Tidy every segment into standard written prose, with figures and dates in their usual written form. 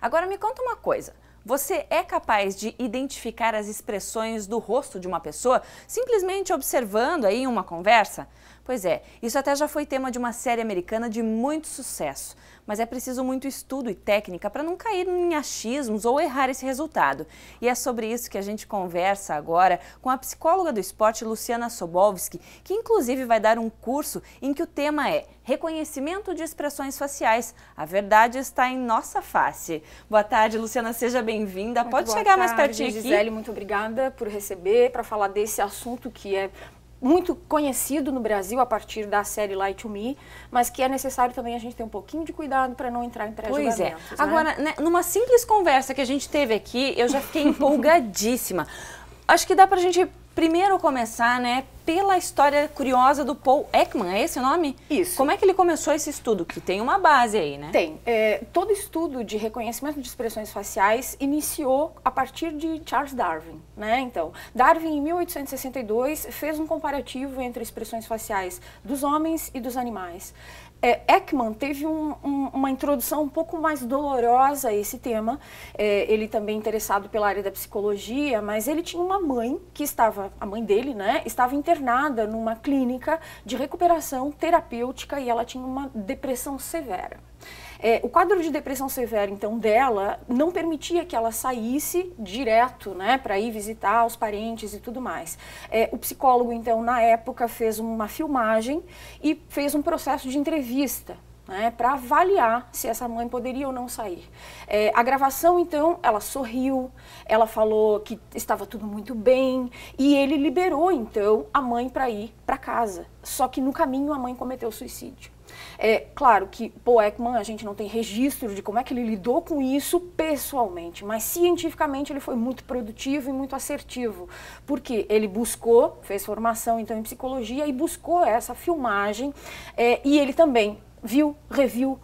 Agora me conta uma coisa. Você é capaz de identificar as expressões do rosto de uma pessoa simplesmente observando aí uma conversa? Pois é, isso até já foi tema de uma série americana de muito sucesso, mas é preciso muito estudo e técnica para não cair em achismos ou errar esse resultado. E é sobre isso que a gente conversa agora com a psicóloga do esporte, Luciana Sobolski, que inclusive vai dar um curso em que o tema é Reconhecimento de Expressões Faciais. A verdade está em nossa face. Boa tarde, Luciana, seja bem-vinda. Pode chegar mais pertinho aqui. Gisele, muito obrigada por receber, para falar desse assunto que é muito conhecido no Brasil a partir da série Lie to Me, mas que é necessário também a gente ter um pouquinho de cuidado para não entrar em pré-julgamentos. Pois é. Agora, né, numa simples conversa que a gente teve aqui, eu já fiquei empolgadíssima. Acho que dá pra gente primeiro começar, né, pela história curiosa do Paul Ekman, é esse o nome? Isso. Como é que ele começou esse estudo? Que tem uma base aí, né? Tem. Todo estudo de reconhecimento de expressões faciais iniciou a partir de Charles Darwin, né? Então, Darwin, em 1862, fez um comparativo entre expressões faciais dos homens e dos animais. Ekman teve uma introdução um pouco mais dolorosa a esse tema. Ele também interessado pela área da psicologia, mas ele tinha uma mãe que estava, a mãe dele, né, estava internada numa clínica de recuperação terapêutica e ela tinha uma depressão severa. O quadro de depressão severa, então, dela não permitia que ela saísse direto, né, para ir visitar os parentes e tudo mais. O psicólogo, então, na época, fez uma filmagem e fez um processo de entrevista, né, para avaliar se essa mãe poderia ou não sair. A gravação, então, ela sorriu, ela falou que estava tudo muito bem e ele liberou, então, a mãe para ir para casa. Só que no caminho a mãe cometeu suicídio. Claro que Paul Ekman, a gente não tem registro de como é que ele lidou com isso pessoalmente, mas cientificamente ele foi muito produtivo e muito assertivo, porque ele buscou, fez formação então em psicologia e buscou essa filmagem e ele também viu, reviu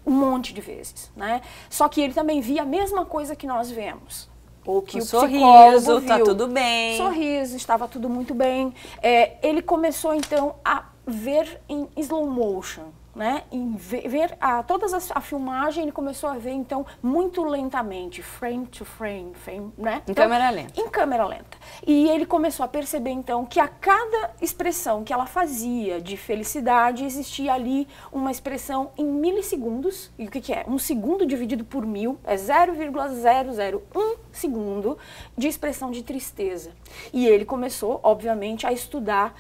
um monte de vezes, né? Só que ele também via a mesma coisa que nós vemos. Ou que o sorriso, viu. Tá tudo bem. Sorriso, estava tudo muito bem. Ele começou então a ver em slow motion, né? Em ver a filmagem, ele começou a ver então muito lentamente, frame to frame, né? Em câmera lenta. Em câmera lenta. E ele começou a perceber então que a cada expressão que ela fazia de felicidade, existia ali uma expressão em milissegundos. E o que é? Um segundo dividido por 1000 é 0,001 segundo de expressão de tristeza. E ele começou, obviamente, a estudar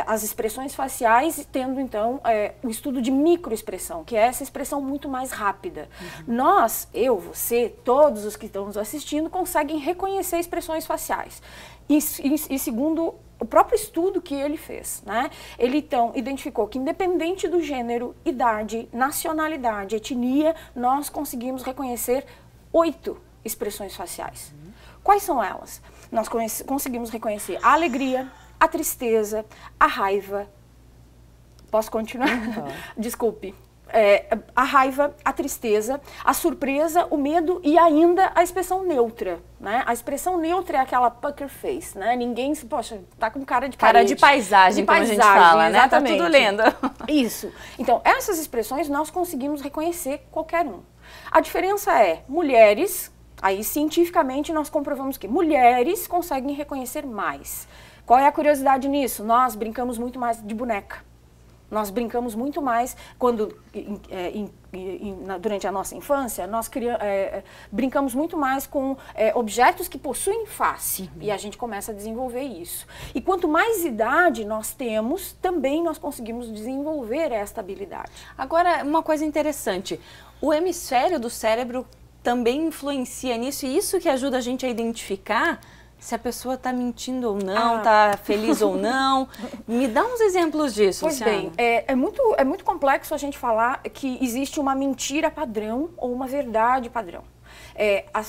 as expressões faciais, tendo então o estudo de microexpressão, que é essa expressão muito mais rápida. Nós, eu, você, todos os que estão nos assistindo, conseguem reconhecer expressões faciais. E segundo o próprio estudo que ele fez, né? Ele então identificou que independente do gênero, idade, nacionalidade, etnia, nós conseguimos reconhecer 8 expressões faciais. Quais são elas? Nós conseguimos reconhecer a alegria, a tristeza, a raiva. Posso continuar? Desculpe. A raiva, a tristeza, a surpresa, o medo e ainda a expressão neutra, né? A expressão neutra é aquela poker face, né? Ninguém, poxa, tá com cara de parede. Cara de paisagem, como a gente fala, né? Exatamente. Tá tudo lendo. Isso. Então, essas expressões nós conseguimos reconhecer qualquer um. A diferença é, mulheres, aí cientificamente nós comprovamos que mulheres conseguem reconhecer mais. Qual é a curiosidade nisso? Nós brincamos muito mais de boneca. Nós brincamos muito mais quando, durante a nossa infância, nós brincamos muito mais com objetos que possuem face. E a gente começa a desenvolver isso. E quanto mais idade nós temos, também nós conseguimos desenvolver esta habilidade. Agora, uma coisa interessante, o hemisfério do cérebro também influencia nisso, e isso que ajuda a gente a identificar se a pessoa está mentindo ou não, está feliz ou não. Me dá uns exemplos disso, Pois Luciana. bem, é muito complexo a gente falar que existe uma mentira padrão ou uma verdade padrão.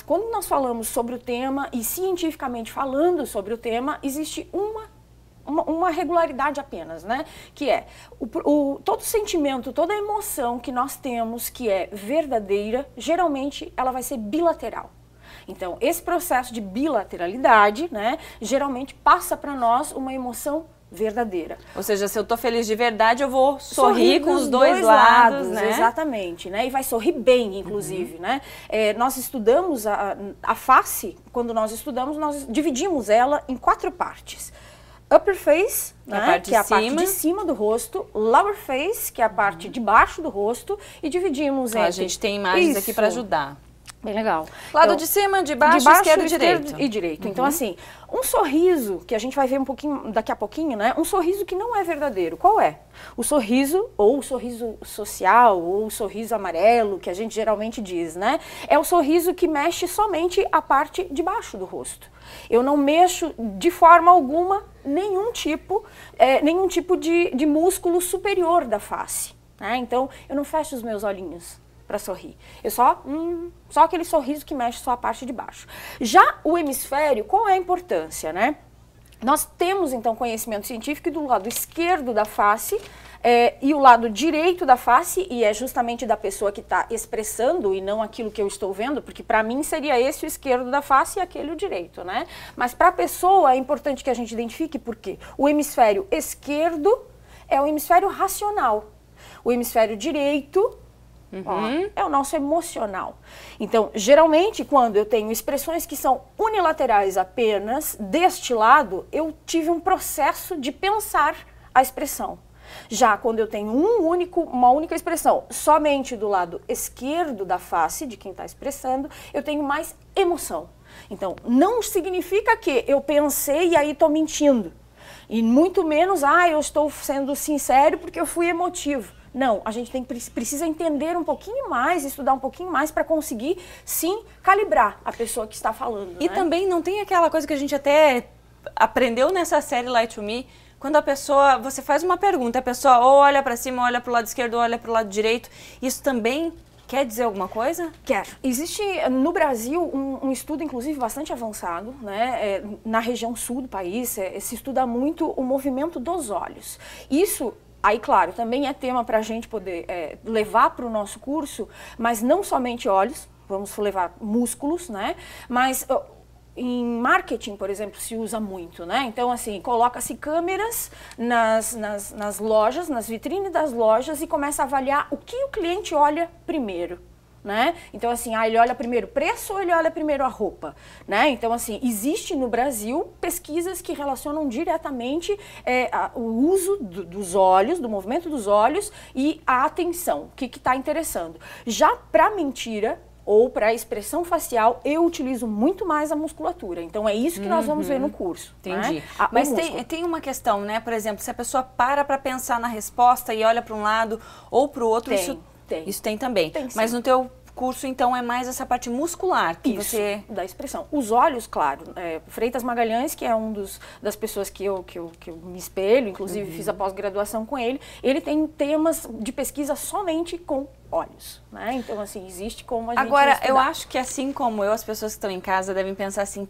Quando nós falamos sobre o tema e cientificamente falando sobre o tema, existe uma regularidade apenas, né? Que é todo sentimento, toda emoção que nós temos que é verdadeira, geralmente ela vai ser bilateral. Então, esse processo de bilateralidade, né, geralmente passa para nós uma emoção verdadeira. Ou seja, se eu tô feliz de verdade, eu vou sorrir com os dois lados, né? Exatamente, né? E vai sorrir bem, inclusive, né? Nós estudamos a face, quando nós estudamos, nós dividimos ela em 4 partes. Upper face, né, que é a parte de cima do rosto, lower face, que é a parte de baixo do rosto, e dividimos entre... A gente tem imagens aqui para ajudar. Bem legal. Lado então, de cima, de baixo, esquerdo e direito. Então, assim, um sorriso, que a gente vai ver um pouquinho, daqui a pouquinho, né? Um sorriso que não é verdadeiro. Qual é? O sorriso, ou o sorriso social, ou o sorriso amarelo, que a gente geralmente diz, né? É o sorriso que mexe somente a parte de baixo do rosto. Eu não mexo de forma alguma nenhum tipo de músculo superior da face, né? Então, eu não fecho os meus olhinhos para sorrir. Eu só aquele sorriso que mexe só a parte de baixo. Já o hemisfério, qual é a importância, né? Nós temos, então, conhecimento científico do lado esquerdo da face e o lado direito da face, e é justamente da pessoa que está expressando e não aquilo que eu estou vendo, porque para mim seria esse o esquerdo da face e aquele o direito, né? Mas para a pessoa é importante que a gente identifique porque o hemisfério esquerdo é o hemisfério racional. O hemisfério direito é o nosso emocional. Então, geralmente, quando eu tenho expressões que são unilaterais apenas, deste lado, eu tive um processo de pensar a expressão. Já quando eu tenho uma única expressão, somente do lado esquerdo da face, de quem está expressando, eu tenho mais emoção. Então, não significa que eu pensei e aí estou mentindo. E muito menos, eu estou sendo sincero porque eu fui emotivo. Não, a gente precisa entender um pouquinho mais, estudar um pouquinho mais para conseguir, sim, calibrar a pessoa que está falando. E também não tem aquela coisa que a gente até aprendeu nessa série Lie to Me, quando você faz uma pergunta, a pessoa ou olha para cima, olha para o lado esquerdo, ou olha para o lado direito, isso também quer dizer alguma coisa? Quer. Existe no Brasil um estudo, inclusive, bastante avançado, né? Na região sul do país, se estuda muito o movimento dos olhos. Isso... Aí, claro, também é tema para a gente poder levar para o nosso curso, mas não somente olhos, vamos levar músculos, né? Mas em marketing, por exemplo, se usa muito, né? Então, assim, coloca-se câmeras nas lojas, nas vitrines das lojas e começa a avaliar o que o cliente olha primeiro. Né? Então, assim, ele olha primeiro o preço ou ele olha primeiro a roupa, né? Então, assim, existe no Brasil pesquisas que relacionam diretamente o uso dos olhos, do movimento dos olhos e a atenção, o que está interessando. Já para mentira ou para a expressão facial, eu utilizo muito mais a musculatura. Então, é isso que nós vamos ver no curso. Entendi. Né? Mas tem uma questão, né? Por exemplo, se a pessoa para pensar na resposta e olha para um lado ou para o outro, isso tem também. Mas no teu curso, então, é mais essa parte muscular que você... da expressão. Os olhos, claro. Freitas Magalhães, que é das pessoas que eu me espelho, inclusive fiz a pós-graduação com ele, ele tem temas de pesquisa somente com olhos, né? Então, assim, existe como a gente Agora, eu acho que assim como eu, as pessoas que estão em casa devem pensar assim,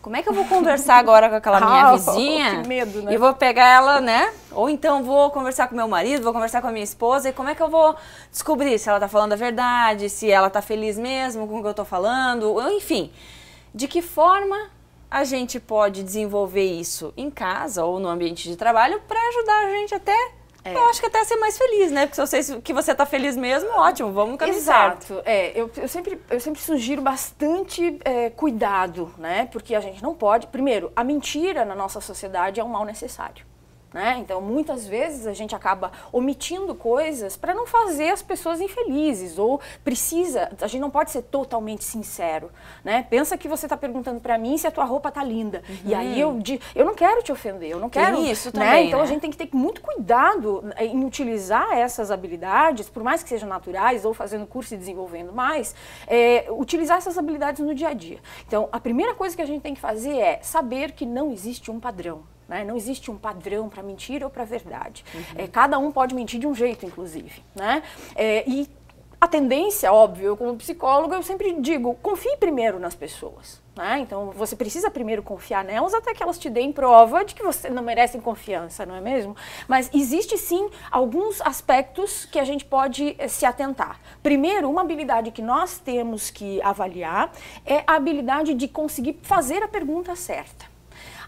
como é que eu vou conversar agora com aquela minha vizinha? Que medo, né? E vou pegar ela, né? Ou então vou conversar com meu marido, vou conversar com a minha esposa, e como é que eu vou descobrir se ela tá falando a verdade, se ela tá feliz mesmo com o que eu tô falando, ou, enfim, de que forma a gente pode desenvolver isso em casa ou no ambiente de trabalho para ajudar a gente até... Eu acho que até ser mais feliz, né? Porque se eu sei que você tá feliz mesmo, ótimo, vamos no caminho certo. Exato. Eu sempre sugiro bastante cuidado, né? Porque a gente não pode... Primeiro, a mentira na nossa sociedade é um mal necessário. Né? Então, muitas vezes a gente acaba omitindo coisas para não fazer as pessoas infelizes, ou a gente não pode ser totalmente sincero, né? Pensa que você está perguntando para mim se a tua roupa tá linda, e aí eu não quero te ofender, eu não quero, isso né? também, Então né? A gente tem que ter muito cuidado em utilizar essas habilidades, por mais que sejam naturais, ou fazendo curso e desenvolvendo mais, utilizar essas habilidades no dia a dia. Então, a primeira coisa que a gente tem que fazer é saber que não existe um padrão. Né? Não existe um padrão para mentira ou para verdade. Cada um pode mentir de um jeito, inclusive. Né? E a tendência, óbvio, eu como psicóloga, eu sempre digo, confie primeiro nas pessoas. Né? Então, você precisa primeiro confiar nelas até que elas te deem prova de que você não merecem confiança, não é mesmo? Mas existe sim alguns aspectos que a gente pode se atentar. Primeiro, uma habilidade que nós temos que avaliar é a habilidade de conseguir fazer a pergunta certa.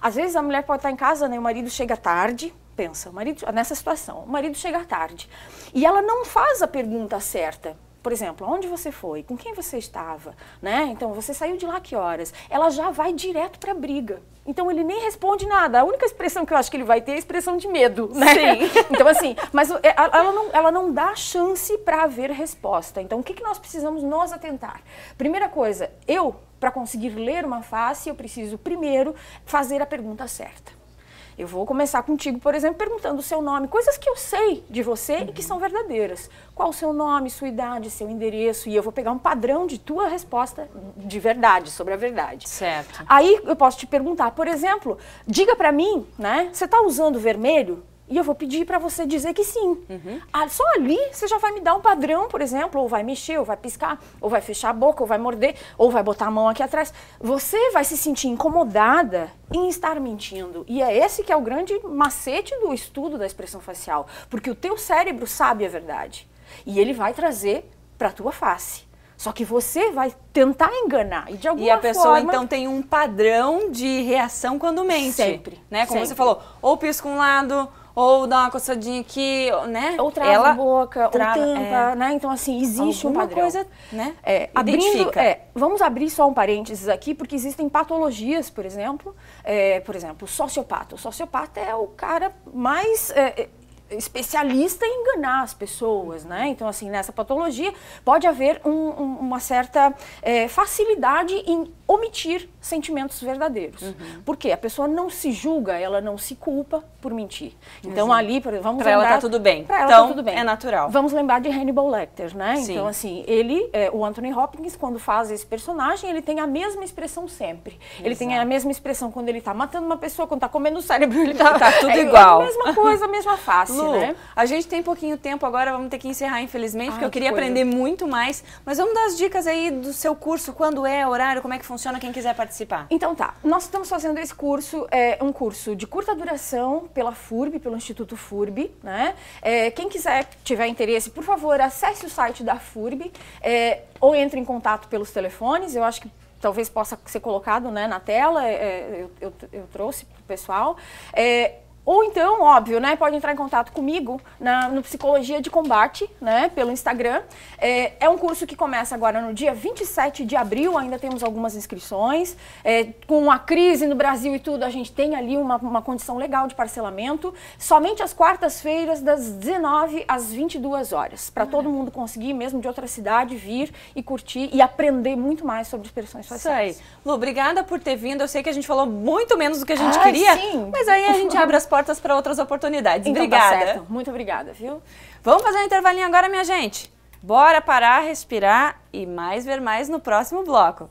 Às vezes a mulher pode estar em casa, né, o marido chega tarde, pensa, nessa situação, o marido chega tarde e ela não faz a pergunta certa. Por exemplo, onde você foi? Com quem você estava? Né? Então, você saiu de lá que horas? Ela já vai direto para a briga. Então, ele nem responde nada. A única expressão que eu acho que ele vai ter é a expressão de medo. Né? Sim. Então, assim, mas ela não dá chance para haver resposta. Então, o que nós precisamos nos atentar? Primeira coisa, para conseguir ler uma face, eu preciso primeiro fazer a pergunta certa. Eu vou começar contigo, por exemplo, perguntando o seu nome, coisas que eu sei de você e que são verdadeiras. Qual o seu nome, sua idade, seu endereço, e eu vou pegar um padrão de tua resposta de verdade, sobre a verdade. Certo. Aí eu posso te perguntar, por exemplo, diga pra mim, né, você tá usando vermelho? E eu vou pedir para você dizer que sim. Só ali você já vai me dar um padrão, por exemplo, ou vai mexer, ou vai piscar, ou vai fechar a boca, ou vai morder, ou vai botar a mão aqui atrás. Você vai se sentir incomodada em estar mentindo. E é esse que é o grande macete do estudo da expressão facial. Porque o teu cérebro sabe a verdade. E ele vai trazer para a tua face. Só que você vai tentar enganar. E de alguma forma... E a pessoa, então, tem um padrão de reação quando mente. Sempre. Né? Como sempre. você falou, ou pisca um lado, ou dá uma coçadinha aqui, né? Ou trava a boca, ou tampa, né? Então, assim, existe um padrão. Coisa, né? Identifica. Vamos abrir só um parênteses aqui, porque existem patologias, por exemplo, o sociopata. O sociopata é o cara mais... especialista em enganar as pessoas, né? Então, assim, nessa patologia pode haver uma certa facilidade em omitir sentimentos verdadeiros. Porque a pessoa não se julga, ela não se culpa por mentir. Então, ali, vamos lembrar... Pra ela tá tudo bem. Pra ela então, tá tudo bem. É natural. Vamos lembrar de Hannibal Lecter, né? Sim. Então, assim, o Anthony Hopkins, quando faz esse personagem, ele tem a mesma expressão sempre. Ele tem a mesma expressão quando ele tá matando uma pessoa, quando tá comendo o cérebro, ele tá tudo igual. É a mesma coisa, a mesma face, Lu, né? A gente tem pouquinho tempo agora, vamos ter que encerrar, infelizmente, porque eu queria aprender muito mais. Mas vamos dar as dicas aí do seu curso, quando é, horário, como é que funciona, quem quiser participar. Então tá, nós estamos fazendo esse curso, um curso de curta duração pela FURB, pelo Instituto FURB, né? Quem quiser, tiver interesse, por favor, acesse o site da FURB, ou entre em contato pelos telefones, eu acho que talvez possa ser colocado, né, na tela, eu trouxe para o pessoal. Ou então, óbvio, né, pode entrar em contato comigo no Psicologia de Combate, né, pelo Instagram. É um curso que começa agora no dia 27 de abril, ainda temos algumas inscrições. Com a crise no Brasil e tudo, a gente tem ali uma condição legal de parcelamento. Somente às quartas-feiras, das 19 às 22 horas, para todo mundo conseguir, mesmo de outra cidade, vir e curtir e aprender muito mais sobre expressões faciais. Isso aí. Lu, obrigada por ter vindo. Eu sei que a gente falou muito menos do que a gente queria, sim. Mas aí a gente abre as portas para outras oportunidades. Então, obrigada. tá certo. Muito obrigada, viu? Vamos fazer um intervalinho agora, minha gente? Bora parar, respirar e ver mais no próximo bloco.